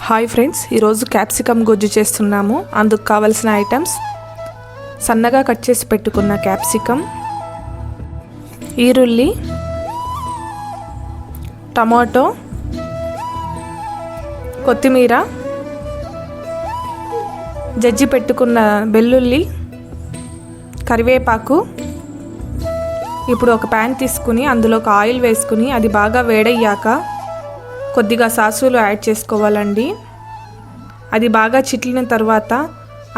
Hi friends, ఈరోజు capsicum గొజ్జు చేస్తున్నాము. అందుకు కావలసిన ఐటమ్స్: సన్నగా కట్ చేసి పెట్టుకున్న క్యాప్సికమ్, ఈరుల్లి, టమాటో, కొత్తిమీర, జజ్జి పెట్టుకున్న వెల్లుల్లి, కరివేపాకు. ఇప్పుడు ఒక ప్యాన్ తీసుకుని అందులోకి ఆయిల్ వేసుకుని అది బాగా వేడయ్యాక కొద్దిగా సాసులు యాడ్ చేసుకోవాలండి. అది బాగా చిట్లిన తర్వాత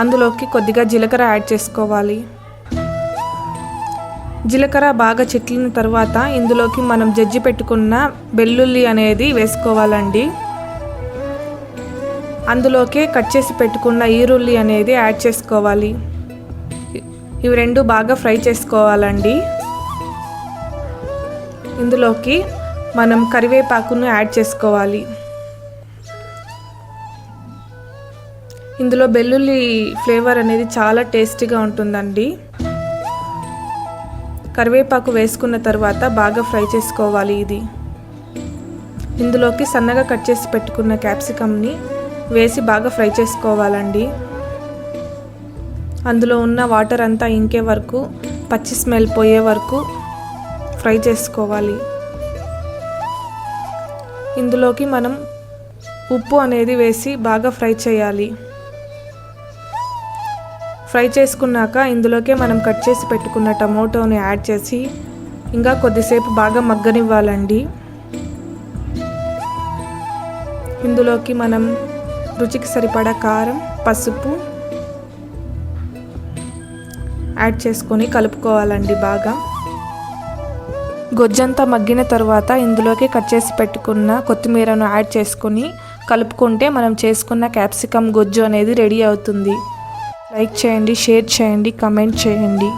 అందులోకి కొద్దిగా జీలకర్ర యాడ్ చేసుకోవాలి. జీలకర్ర బాగా చిట్లిన తర్వాత ఇందులోకి మనం జజ్జి పెట్టుకున్న వెల్లుల్లి అనేది వేసుకోవాలండి. అందులోకి కట్ చేసి పెట్టుకున్న ఈరుల్లి అనేది యాడ్ చేసుకోవాలి. ఇవి రెండు బాగా ఫ్రై చేసుకోవాలండి. ఇందులోకి మనం కరివేపాకును యాడ్ చేసుకోవాలి. ఇందులో వెల్లుల్లి ఫ్లేవర్ అనేది చాలా టేస్టీగా ఉంటుందండి. కరివేపాకు వేసుకున్న తర్వాత బాగా ఫ్రై చేసుకోవాలి. ఇందులోకి సన్నగా కట్ చేసి పెట్టుకున్న క్యాప్సికమ్ని వేసి బాగా ఫ్రై చేసుకోవాలండి. అందులో ఉన్న వాటర్ అంతా ఇంకే వరకు, పచ్చి స్మెల్ పోయే వరకు ఫ్రై చేసుకోవాలి. ఇందులోకి మనం ఉప్పు అనేది వేసి బాగా ఫ్రై చేయాలి. ఫ్రై చేసుకున్నాక ఇందులోకే మనం కట్ చేసి పెట్టుకున్న టమాటోని యాడ్ చేసి ఇంకా కొద్దిసేపు బాగా మగ్గనివ్వాలండి. ఇందులోకి మనం రుచికి సరిపడా కారం, పసుపు యాడ్ చేసుకొని కలుపుకోవాలండి. బాగా గొజ్జంతా మగ్గిన తర్వాత ఇందులోకి కట్ చేసి పెట్టుకున్న కొత్తిమీరను యాడ్ చేసుకొని కలుపుకుంటే మనం చేసుకున్న క్యాప్సికమ్ గొజ్జు అనేది రెడీ అవుతుంది. లైక్ చేయండి, షేర్ చేయండి, కమెంట్ చేయండి.